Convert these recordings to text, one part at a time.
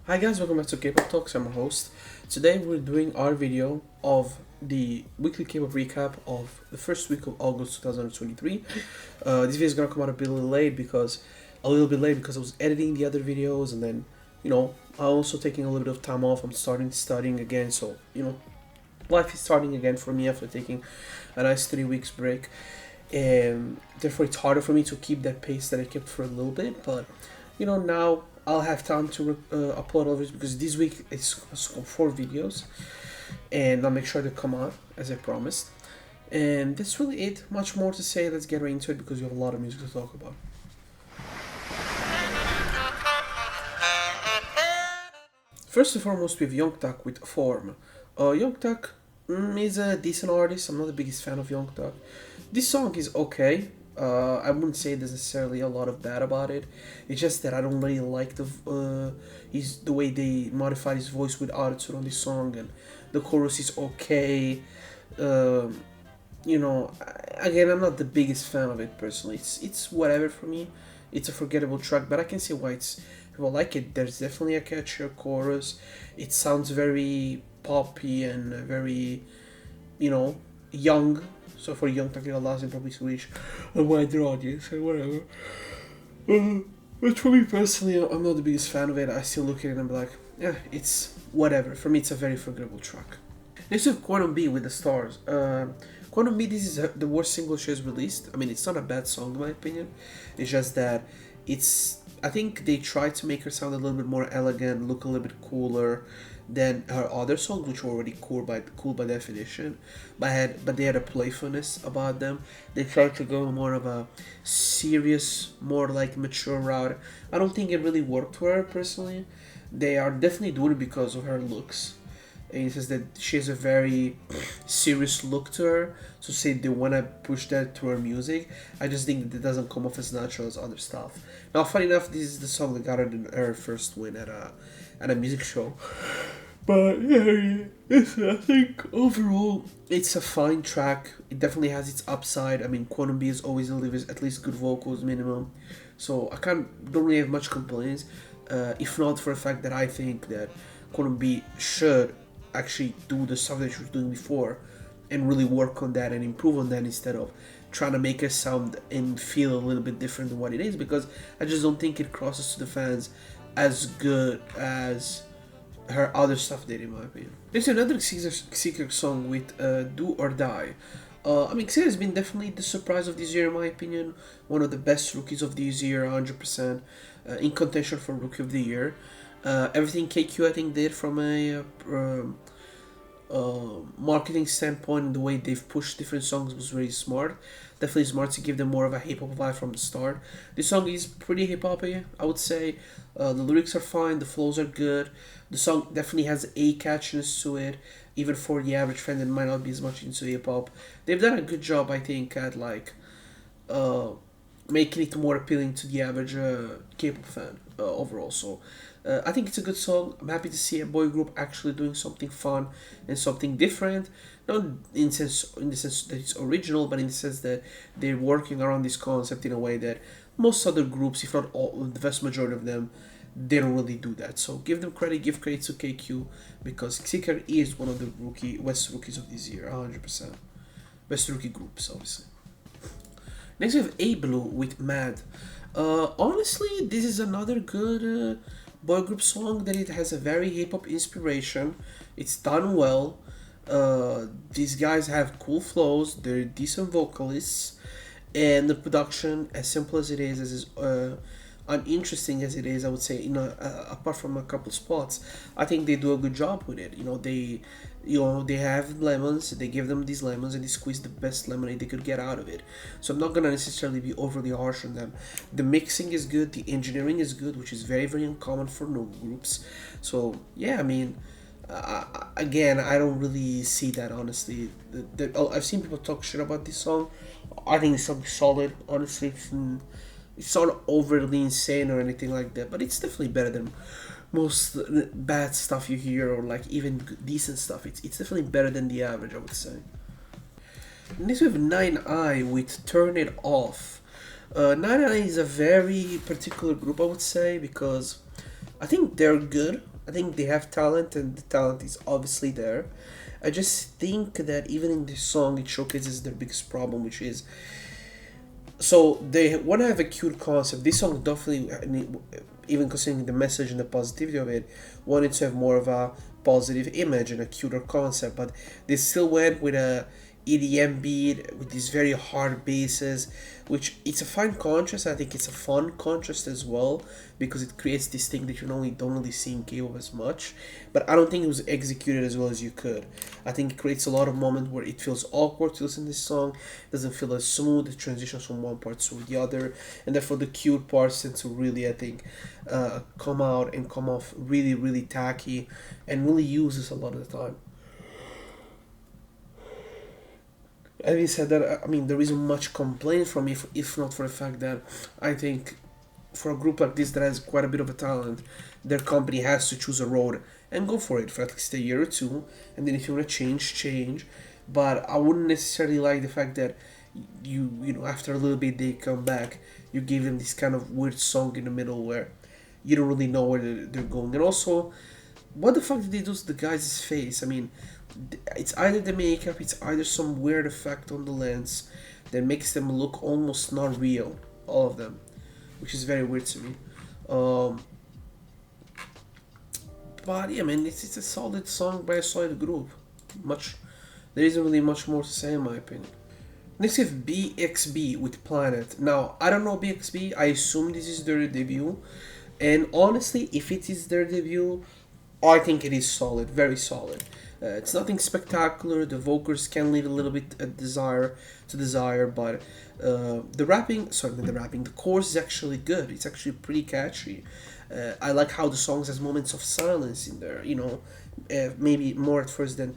Hi guys, welcome back to Kpop Talks. I'm your host. Today we're doing our video of the weekly Kpop recap of the first week of August 2023. This video is gonna come out a little bit late because I was editing the other videos, and then I'm also taking a little bit of time off. I'm starting studying again, so life is starting again for me after taking a nice 3 weeks break, and therefore it's harder for me to keep that pace that I kept for a little bit. But now I'll have time to upload all of this because this week it's 4 videos, and I'll make sure they come out as I promised. And that's really it. Much more to say. Let's get right into it because we have a lot of music to talk about. First and foremost, we have Youngtak with Form. Youngtak is a decent artist. I'm not the biggest fan of Youngtak. This song is okay. I wouldn't say there's necessarily a lot of bad about it. It's just that I don't really like the way they modified his voice with autotune on this song, and the chorus is okay. Again, I'm not the biggest fan of it personally. It's whatever for me. It's a forgettable track, but I can see why people like it. There's definitely a catchier chorus. It sounds very poppy and very, young. So for Youngtak, it allows him probably to reach a wider audience and whatever. But for me personally, I'm not the biggest fan of it. I still look at it and be like, yeah, it's whatever. For me, it's a very forgettable track. Next we have Quantum B with the Stars. Quantum B, this is the worst single she has released. I mean, it's not a bad song in my opinion. It's just that I think they tried to make her sound a little bit more elegant, look a little bit cooler than her other songs, which were already cool by definition, but they had a playfulness about them. They tried to go more of a serious, more like mature route. I don't think it really worked for her personally. They are definitely doing it because of her looks. And it says that she has a very serious look to her, so say they want to push that to her music. I just think that it doesn't come off as natural as other stuff. Now, funny enough, this is the song that got her first win at a music show. But yeah, I think overall it's a fine track. It definitely has its upside. I mean, Quantum B is always delivers at least good vocals minimum, so I don't really have much complaints. If not for the fact that I think that Quantum B should actually do the stuff that she was doing before and really work on that and improve on that instead of trying to make it sound and feel a little bit different than what it is, because I just don't think it crosses to the fans as good as her other stuff did, in my opinion. There's another Seeker song with Do or Die. Seeker has been definitely the surprise of this year, in my opinion. One of the best rookies of this year, 100%, in contention for Rookie of the Year. Everything KQ I think did from a marketing standpoint, and the way they've pushed different songs was very smart. Definitely smart to give them more of a hip hop vibe from the start. This song is pretty hip hoppy, I would say. The lyrics are fine, the flows are good. The song definitely has a catchiness to it, even for the average fan that might not be as much into hip hop. They've done a good job, I think, at making it more appealing to the average K-pop fan overall. So I think it's a good song. I'm happy to see a boy group actually doing something fun and something different. Not in the sense that it's original, but in the sense that they're working around this concept in a way that most other groups, if not all, the vast majority of them, they don't really do that. So give them credit, give credit to KQ, because Seeker is one of the West rookies of this year, 100%. Best rookie groups, obviously. Next we have A Blue with Mad. Honestly, this is another good boy group song that it has a very hip hop inspiration. It's done well. These guys have cool flows. They're decent vocalists, and the production, as simple as it is uninteresting as it is, I would say, apart from a couple spots, I think they do a good job with it. They have lemons, they give them these lemons, and they squeeze the best lemonade they could get out of it. So I'm not gonna necessarily be overly harsh on them. The mixing is good, the engineering is good, which is very, very uncommon for no groups. So yeah, again, I don't really see that, honestly. I've seen people talk shit about this song. I think the song is solid, honestly. It's not overly insane or anything like that, but it's definitely better than most bad stuff you hear, or like even decent stuff. It's definitely better than the average, I would say. Next we have 9i with Turn It Off. 9i is a very particular group, I would say, because I think they're good. I think they have talent, and the talent is obviously there. I just think that even in this song, it showcases their biggest problem, which is, so they want to have a cute concept. This song definitely, even considering the message and the positivity of it, wanted to have more of a positive image and a cuter concept, but they still went with a EDM beat with these very hard basses, which it's a fine contrast. I think it's a fun contrast as well, because it creates this thing that you don't really see in K-pop as much. But I don't think it was executed as well as you could. I think it creates a lot of moments where it feels awkward to listen to this song. It doesn't feel as smooth. It transitions from one part to the other, and therefore the cute parts tend to really, I think, come out and come off really, really tacky, and really uses a lot of the time. Having said that, I mean, there isn't much complaint from me, if not for the fact that I think for a group like this that has quite a bit of a talent, their company has to choose a road and go for it for at least a year or two, and then if you want to change, change. But I wouldn't necessarily like the fact that after a little bit they come back, you give them this kind of weird song in the middle where you don't really know where they're going. And also, what the fuck did they do to the guy's face? I mean, it's either the makeup, it's either some weird effect on the lens that makes them look almost not real, all of them, which is very weird to me. Um, but yeah, man, it's a solid song by a solid group. Much There isn't really much more to say in my opinion. Next we have BXB with Planet. Now, I don't know BXB, I assume this is their debut. And honestly, if it is their debut, I think it is solid, very solid. It's nothing spectacular. The vocals can leave a little bit desire, but the rapping, sorry, not the rapping, the chorus is actually good. It's actually pretty catchy. I like how the song has moments of silence in there. Maybe more at first than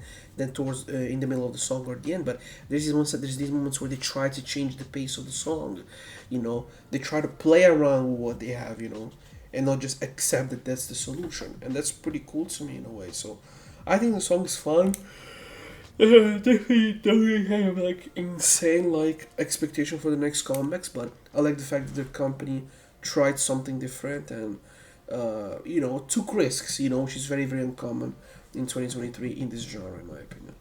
towards in the middle of the song or at the end. But there's these moments where they try to change the pace of the song. They try to play around with what they have. And not just accept that that's the solution, and that's pretty cool to me in a way. So I think the song is fun. Definitely don't have like insane like expectation for the next comebacks, but I like the fact that the company tried something different and took risks, which is very, very uncommon in 2023 in this genre, in my opinion.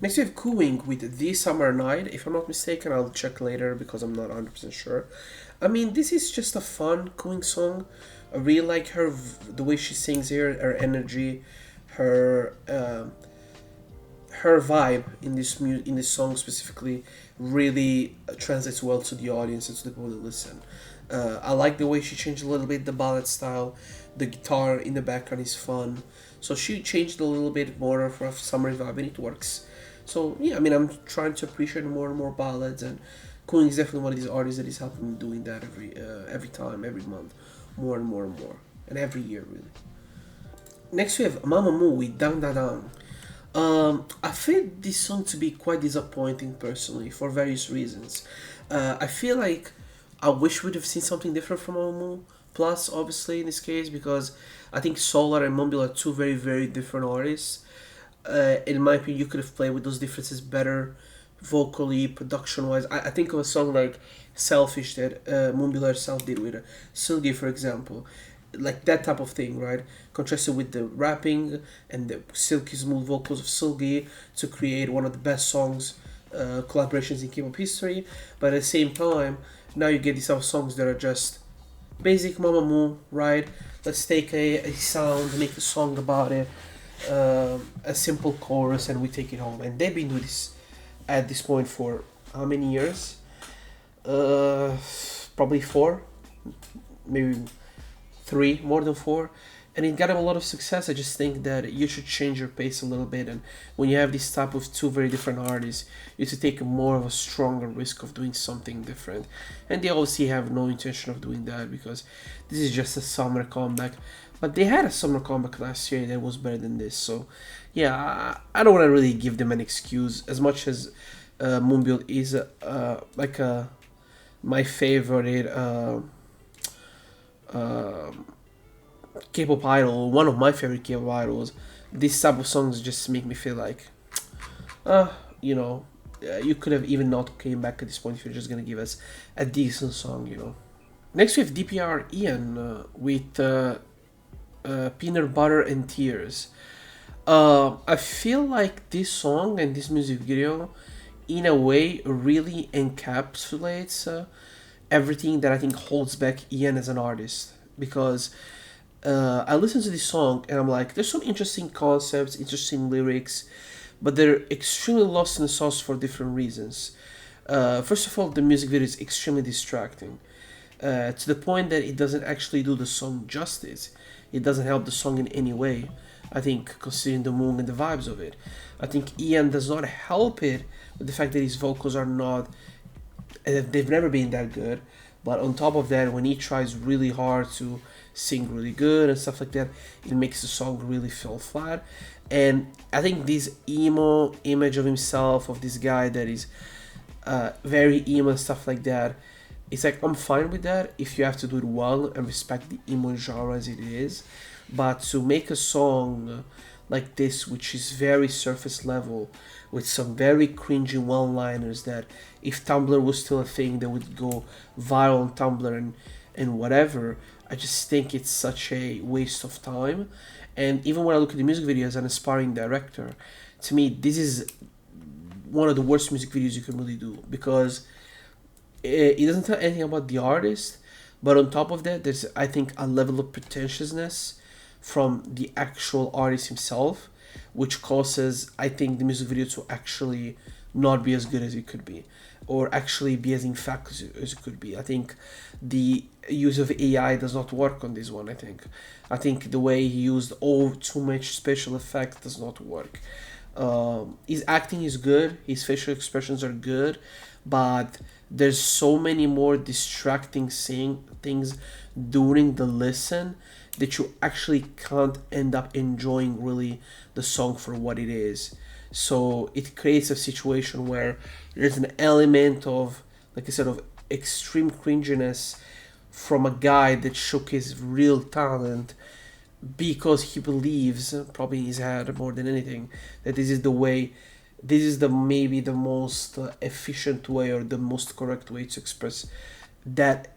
Next, we have Cooing with The Summer Night. If I'm not mistaken, I'll check later because I'm not 100% sure. I mean, this is just a fun Cooing song. I really like the way she sings here, her energy, her her vibe in this song specifically really translates well to the audience and to the people that listen. I like the way she changed a little bit the ballad style. The guitar in the background is fun, so she changed a little bit more for a summer vibe, and it works. So yeah, I mean, I'm trying to appreciate more and more ballads, and Cooling is definitely one of these artists that is helping me doing that every time, every month, more and more and more, and every year really. Next we have Mamamoo with Dang Da Dang. I find this song to be quite disappointing personally for various reasons. I feel like I wish we'd have seen something different from Mamamoo. Plus, obviously, in this case, because I think Solar and Mumble are two very, very different artists. In my opinion, you could have played with those differences better, vocally, production-wise. I think of a song like Selfish that Mumble herself did with Silgi, for example. Like that type of thing, right? Contrasted with the rapping and the silky smooth vocals of Silgi to create one of the best songs, collaborations in K-pop history. But at the same time, now you get these other songs that are just basic Mamamoo, right? Let's take a sound, make a song about it, a simple chorus, and we take it home. And they've been doing this at this point for how many years? Probably 4, maybe 3, more than 4, and it got him a lot of success. I just think that you should change your pace a little bit, and when you have this type of two very different artists, you should take more of a stronger risk of doing something different. And they obviously have no intention of doing that because this is just a summer comeback. But they had a summer comeback last year that was better than this. So yeah, I don't want to really give them an excuse as much as Moonbuild is my favorite. K-pop idol, one of my favorite K-pop idols. These type of songs just make me feel like, you could have even not came back at this point if you're just gonna give us a decent song. Next we have DPR Ian with Peanut Butter and Tears. I feel like this song and this music video, in a way, really encapsulates everything that I think holds back Ian as an artist. Because I listen to this song and I'm like, there's some interesting concepts, interesting lyrics, but they're extremely lost in the sauce for different reasons. First of all, the music video is extremely distracting, to the point that it doesn't actually do the song justice. It doesn't help the song in any way. I think, considering the mood and the vibes of it, I think Ian does not help it with the fact that his vocals are not, they've never been that good. But on top of that, when he tries really hard to sing really good and stuff like that, it makes the song really feel flat. And I think this emo image of himself, of this guy that is very emo and stuff like that, it's like, I'm fine with that if you have to do it well and respect the emo genre as it is. But to make a song like this, which is very surface level, with some very cringy one-liners that if Tumblr was still a thing, they would go viral on Tumblr and whatever, I just think it's such a waste of time. And even when I look at the music video as an aspiring director, to me, this is one of the worst music videos you can really do, because it doesn't tell anything about the artist, but on top of that, there's, I think, a level of pretentiousness from the actual artist himself, which causes, I think, the music video to actually not be as good as it could be, or actually be as in fact as it could be. I think the use of AI does not work on this one. I think the way he used too much special effects does not work. His acting is good, his facial expressions are good, but there's so many more distracting things during the listen that you actually can't end up enjoying really the song for what it is. So it creates a situation where there's an element of, like I said, of extreme cringiness from a guy that shook his real talent because he believes, probably in his head more than anything, that this is the way, this is the maybe the most efficient way or the most correct way to express that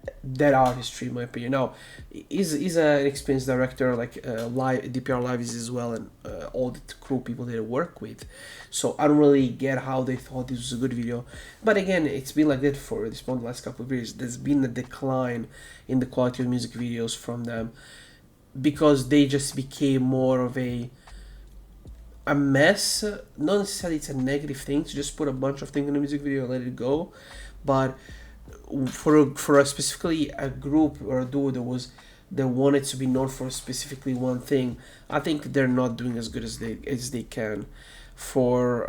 artistry, in my opinion. Now, he's an experienced director, like live DPR Live is as well, and all the crew people they work with. So I don't really get how they thought this was a good video. But again, it's been like that for this point the last couple of years. There's been a decline in the quality of music videos from them because they just became more of a mess. Not necessarily it's a negative thing to just put a bunch of things in a music video and let it go, but for a specifically a group or a duo that wanted to be known for specifically one thing, I think they're not doing as good as they can for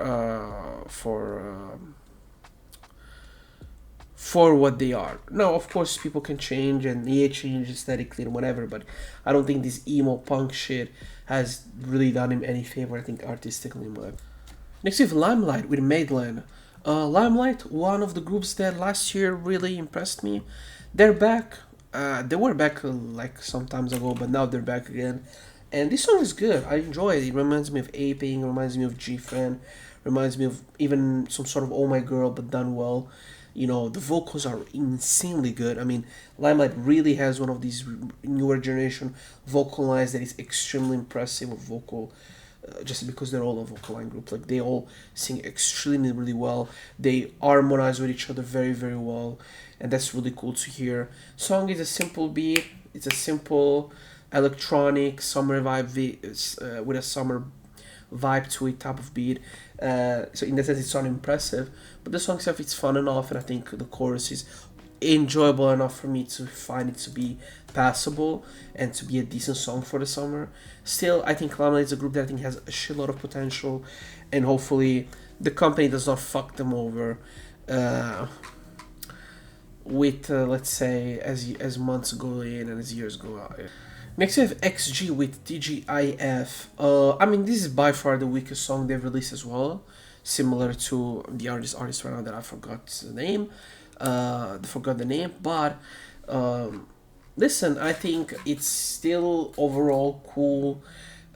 what they are. Now, of course, people can change and change aesthetically and whatever, but I don't think this emo punk shit has really done him any favor, I think, artistically. Next we have Limelight with Madeline. Limelight, one of the groups that last year really impressed me. They're back. They were back like some times ago, but now they're back again. And this song is good. I enjoy it. It reminds me of Aping, reminds me of G-Fan, reminds me of even some sort of Oh My Girl, but done well. You know, the vocals are insanely good. I mean, Limelight really has one of these newer generation vocal lines that is extremely impressive with vocal, just because they're all a vocal line group. Like, they all sing extremely really well. They harmonize with each other very, very well. And that's really cool to hear. Song is a simple beat. It's a simple electronic summer vibe with a summer vibe to it type of beat. So in that sense, it's not impressive. But the song itself, it's fun enough, and I think the chorus is enjoyable enough for me to find it to be passable and to be a decent song for the summer. Still, I think Limelight is a group that I think has a shitload of potential, and hopefully the company does not fuck them over with let's say as months go in and as years go out. Next we have XG with TGIF. I mean, this is by far the weakest song they've released as well, similar to the artist right now that I forgot the name. But listen, I think it's still overall cool.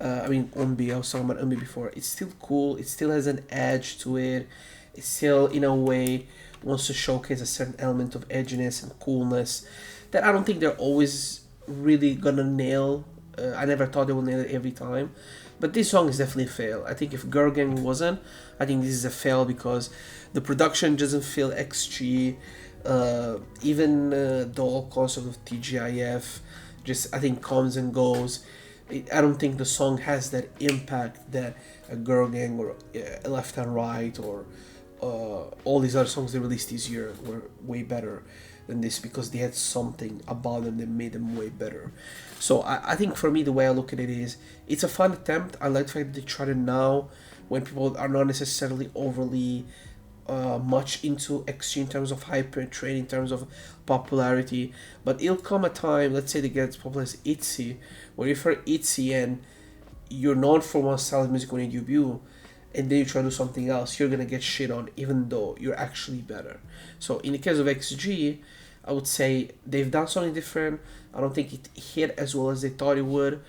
I mean, Umbi, I was talking about Umbi before. It's still cool. It still has an edge to it. It still, in a way, wants to showcase a certain element of edginess and coolness that I don't think they're always really gonna nail I never thought they would nail it every time. But this song is definitely a fail. I think if Girl Gang wasn't, I think this is a fail because the production doesn't feel XG. Even the whole concept of TGIF just, I think, comes and goes. I don't think the song has that impact that a Girl Gang or Left and Right or all these other songs they released this year were way better than this because they had something about them that made them way better. So I think for me the way I look at it is it's a fun attempt. I like the fact that they tried it now when people are not necessarily overly much into XG in terms of hype and trend, in terms of popularity. But it'll come a time, let's say they get as popular as ITZY, where if you're ITZY and you're known for one style of music when you debut, and then you try to do something else, you're gonna get shit on even though you're actually better. So in the case of XG, I would say they've done something different. I don't think it hit as well as they thought it would,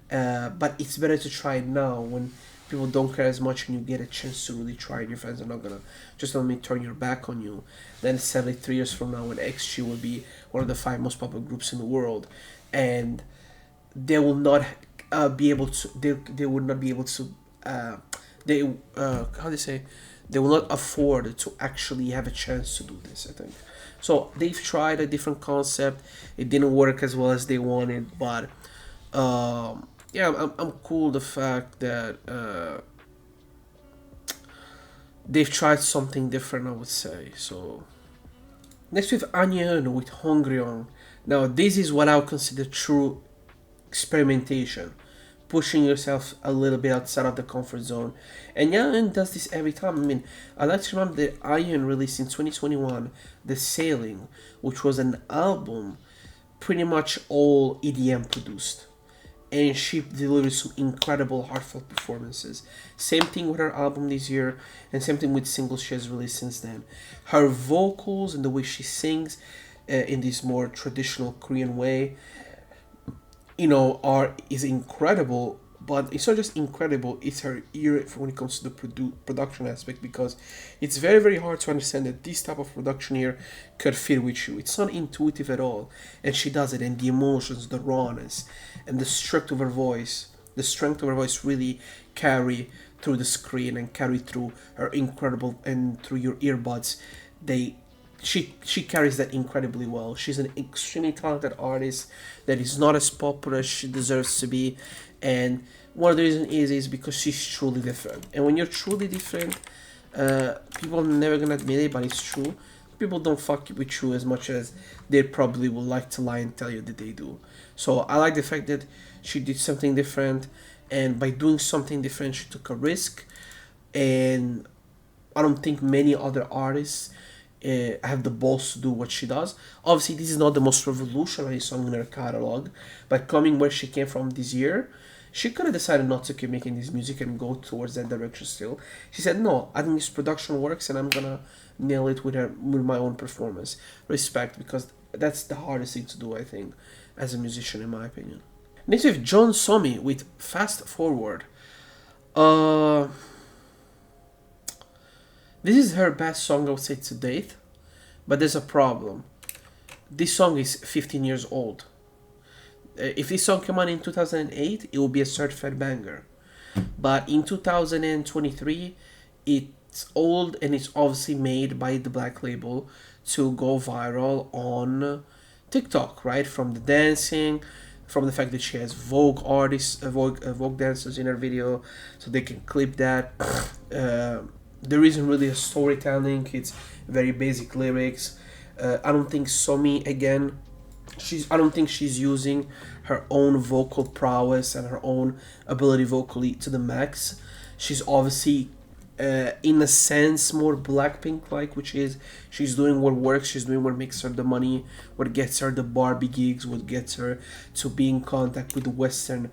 but it's better to try it now when people don't care as much and you get a chance to really try it. Your fans are not gonna just let me turn your back on you. Then 73 years from now when XG will be one of the 5 most popular groups in the world, and they will not be able to. They would not be able to. How they say, they will not afford to actually have a chance to do this, I think. So they've tried a different concept. It didn't work as well as they wanted, but yeah, I'm cool the fact that they've tried something different, I would say. So next we have Onion with Hongryong. Now this is what I would consider true experimentation, pushing yourself a little bit outside of the comfort zone. And Ian does this every time. I mean, I like to remember that Ian released in 2021 The Sailing, which was an album pretty much all EDM produced. And she delivered some incredible heartfelt performances. Same thing with her album this year, and same thing with singles she has released since then. Her vocals and the way she sings in this more traditional Korean way, is incredible. But it's not just incredible, it's her ear when it comes to the production aspect, because it's very, very hard to understand that this type of production here could fit with you. It's not intuitive at all, and she does it, and the emotions, the rawness, and the strength of her voice really carry through the screen and carry through her incredible, and through your earbuds. She carries that incredibly well. She's an extremely talented artist that is not as popular as she deserves to be, and one of the reasons is because she's truly different. And when you're truly different, people are never gonna admit it, but it's true. People don't fuck with you as much as they probably would like to lie and tell you that they do. So I like the fact that she did something different, and by doing something different, she took a risk. And I don't think many other artists have the balls to do what she does. Obviously, this is not the most revolutionary song in her catalog, but coming where she came from this year, she could have decided not to keep making this music and go towards that direction still. She said, no, I think this production works and I'm gonna nail it with my own performance. Respect, because that's the hardest thing to do, I think, as a musician, in my opinion. Next we have John Somi with Fast Forward. This is her best song, I would say, to date, but there's a problem. This song is 15 years old. If this song came out in 2008, it would be a certified banger. But in 2023, it's old, and it's obviously made by the Black Label to go viral on TikTok, right? From the dancing, from the fact that she has Vogue artists, Vogue dancers in her video, so they can clip that. There isn't really a storytelling. It's very basic lyrics. I don't think Somi, again, I don't think she's using her own vocal prowess and her own ability vocally to the max. She's obviously, in a sense, more Blackpink-like, which is she's doing what works, she's doing what makes her the money, what gets her the Barbie gigs, what gets her to be in contact with the Western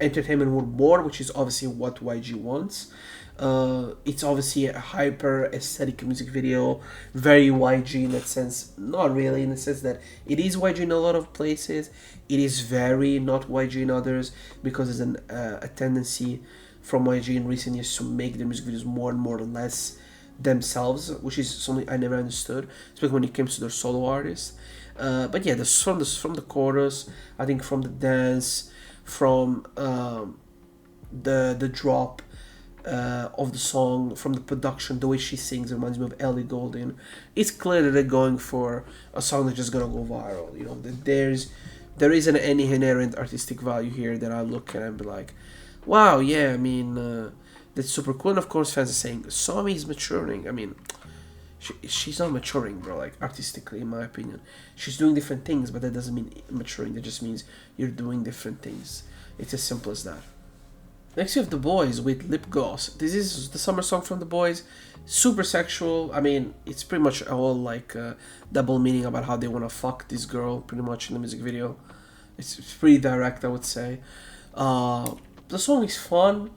entertainment world more, which is obviously what YG wants. It's obviously a hyper aesthetic music video, very YG in that sense. Not really, in the sense that it is YG in a lot of places, it is very not YG in others, because there's a tendency from YG in recent years to make their music videos more and more less themselves, which is something I never understood, especially when it comes to their solo artists. But yeah, from the chorus, I think from the dance, from the drop of the song, from the production, the way she sings reminds me of Ellie Goulding. It's clear that they're going for a song that's just gonna go viral. You know, that there isn't any inherent artistic value here that I look at and be like, wow, yeah, I mean, that's super cool. And of course, fans are saying Somi is maturing. I mean, she's not maturing, bro. Like artistically, in my opinion, she's doing different things, but that doesn't mean maturing. That just means you're doing different things. It's as simple as that. Next, you have The Boys with Lip Gloss. This is the summer song from The Boys. Super sexual. I mean, it's pretty much all like double meaning about how they want to fuck this girl, pretty much in the music video. It's pretty direct, I would say. The song is fun.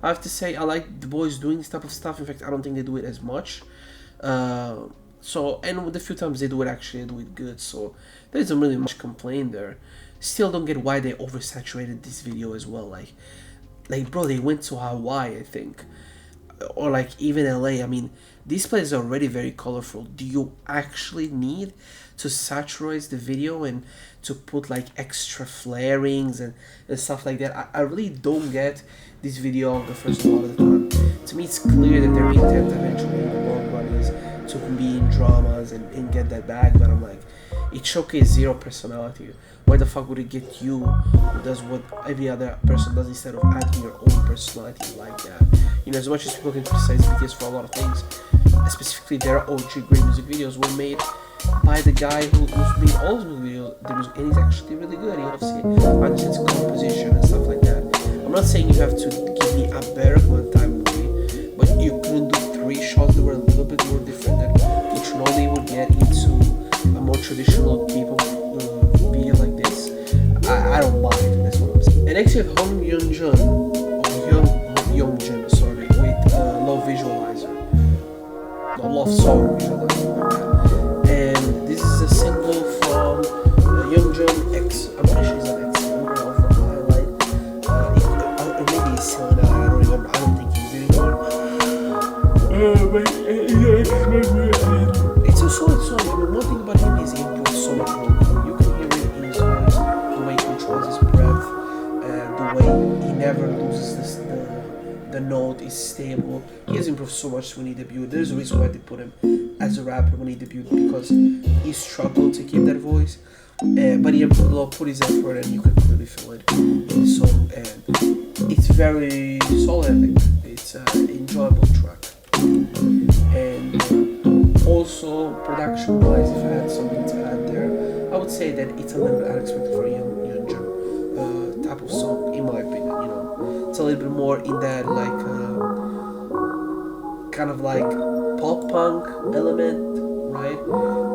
I have to say, I like The Boys doing this type of stuff. In fact, I don't think they do it as much. And with the few times they do it, actually, they do it good. So there isn't really much complaint there. Still don't get why they oversaturated this video as well. Like, bro, they went to Hawaii, I think, or like even LA. I mean, these places are already very colorful. Do you actually need to saturate the video and to put like extra flarings and stuff like that? I really don't get these videographers a lot of the time. To me, it's clear that their intent eventually in the long run is to be in dramas and get that bag, but I'm like, it showcases zero personality. Why the fuck would it get you who does what every other person does instead of adding your own personality like that? You know, as much as people can criticize BTS for a lot of things, specifically their OG great music videos were made by the guy who's made all his music videos, and he's actually really good. He obviously understands composition and stuff like that. I'm not saying you have to give me a better one-time movie, but you couldn't do 3 shots that were a little bit more different than which normally would get into a more traditional Kpop video like this. I don't buy it, that's what I'm saying. And next you have Hong Yeonjun, sorry, with Love Visualizer. No, Love Song Visualizer. And this is a single from Yeonjun X, I'm pretty sure he's an ex-member of Limelight. Or maybe he's still now, I don't remember, I don't think he's anymore. It's a solid song. I mean, one thing about him is he improves so much more. You can hear it in his voice, the way he controls his breath, the way he never loses the note is stable. He has improved so much when he debuted. There's a reason why they put him as a rapper when he debuted, because he struggled to keep that voice. But he put his effort, and you can clearly feel it in the song. And it's very solid. I think it's an enjoyable track. And also, production-wise, if I had something to add there, I would say that it's a little bit unexpected for Yeonjun type of song, in my opinion. You know, it's a little bit more in that like kind of like pop punk element, right?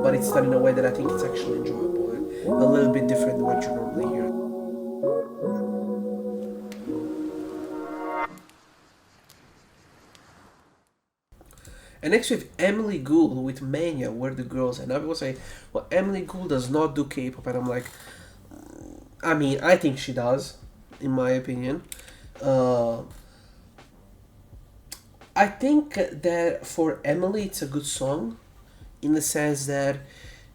But it's done in a way that I think it's actually enjoyable and a little bit different than what you normally hear. And next we have Emily Gould with Mania, Where the Girls. And people say, well, Emily Gould does not do K-pop. And I'm like, I mean, I think she does, in my opinion. I think that for Emily, it's a good song in the sense that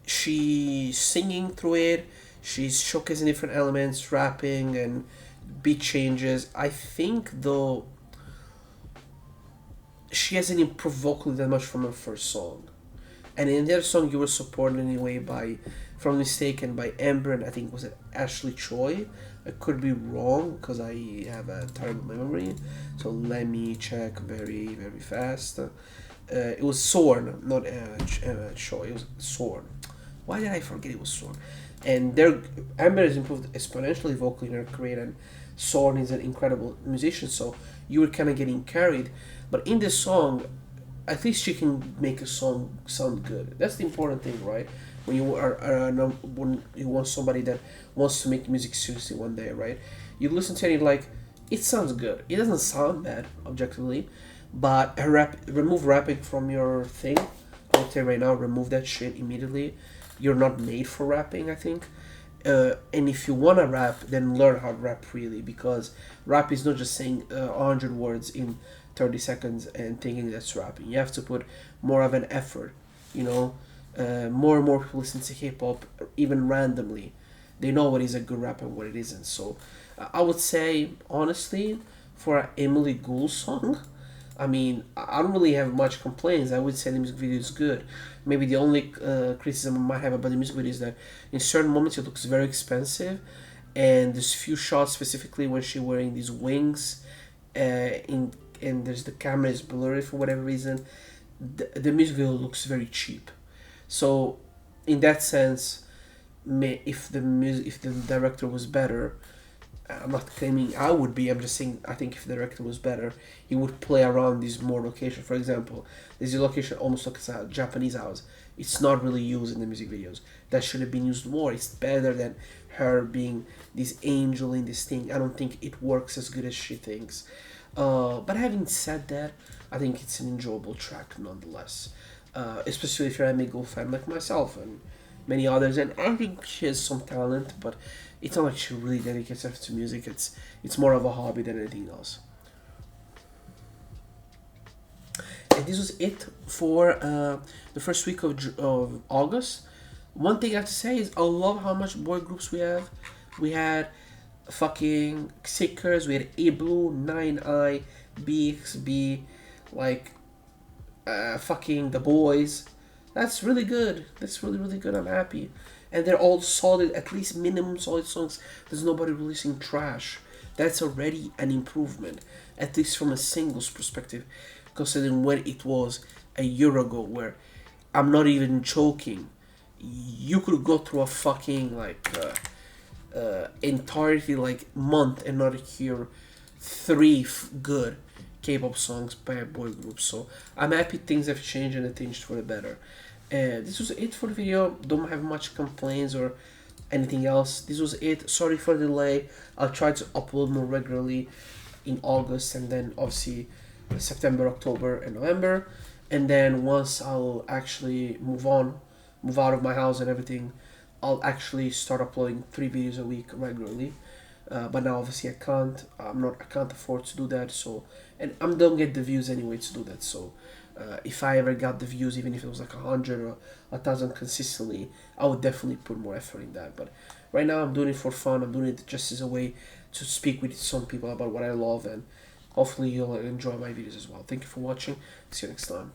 she's singing through it, she's showcasing different elements, rapping and beat changes. I think, though, she hasn't improved vocally that much from her first song. And in the other song, you were supported anyway by, from Mistaken, by Amber, and I think was it Ashley Choi. I could be wrong because I have a terrible memory. So let me check very, very fast. It was Sorn, not Choi. It was Sorn. Why did I forget it was Sorn? And Amber has improved exponentially vocally in her career, and Sorn is an incredible musician. So you were kind of getting carried. But in this song, at least she can make a song sound good. That's the important thing, right? When you when you want somebody that wants to make music seriously one day, right? You listen to it like, it sounds good. It doesn't sound bad objectively, but remove rapping from your thing. I'll tell you right now, remove that shit immediately. You're not made for rapping, I think. And if you want to rap, then learn how to rap really, because rap is not just saying 100 words in 30 seconds and thinking that's rapping. You have to put more of an effort, you know. more and more people listen to K-pop even randomly. They know what is a good rap and what it isn't. So I would say honestly, for an Emily Gould song, I mean, I don't really have much complaints. I would say the music video is good. Maybe the only criticism I might have about the music video is that in certain moments it looks very expensive, and there's few shots specifically when she's wearing these wings, in and there's the camera is blurry for whatever reason. The music video looks very cheap. So, in that sense, if the director was better, I'm not claiming I would be. I'm just saying I think if the director was better, he would play around these more locations. For example, there's a location almost looks like a Japanese house. It's not really used in the music videos. That should have been used more. It's better than her being this angel in this thing. I don't think it works as good as she thinks. But having said that, I think it's an enjoyable track nonetheless. Especially if you're a Miguel fan like myself and many others. And I think she has some talent, but it's not like she really dedicates herself to music. It's more of a hobby than anything else. And this was it for the first week of August. One thing I have to say is I love how much boy groups we have. We had fucking Sickers, we had A Blue, 9i, BXB, like fucking The Boys. That's really good. That's really, really good. I'm happy. And they're all solid, at least minimum solid songs. There's nobody releasing trash. That's already an improvement, at least from a singles perspective, considering when it was a year ago, where I'm not even joking. You could go through a fucking entirety like month and not hear three good K-pop songs by a boy group. So I'm happy things have changed and they changed for the better. And this was it for the video. Don't have much complaints or anything else. This was it. Sorry for the delay. I'll try to upload more regularly in August, and then obviously September, October, and November. And then once I'll actually move out of my house and everything, I'll actually start uploading 3 videos a week regularly. But now obviously I can't. I can't afford to do that. So, and I don't get the views anyway to do that. So, if I ever got the views, even if it was like 100 or 1,000 consistently, I would definitely put more effort in that. But right now I'm doing it for fun. I'm doing it just as a way to speak with some people about what I love, and hopefully you'll enjoy my videos as well. Thank you for watching. See you next time.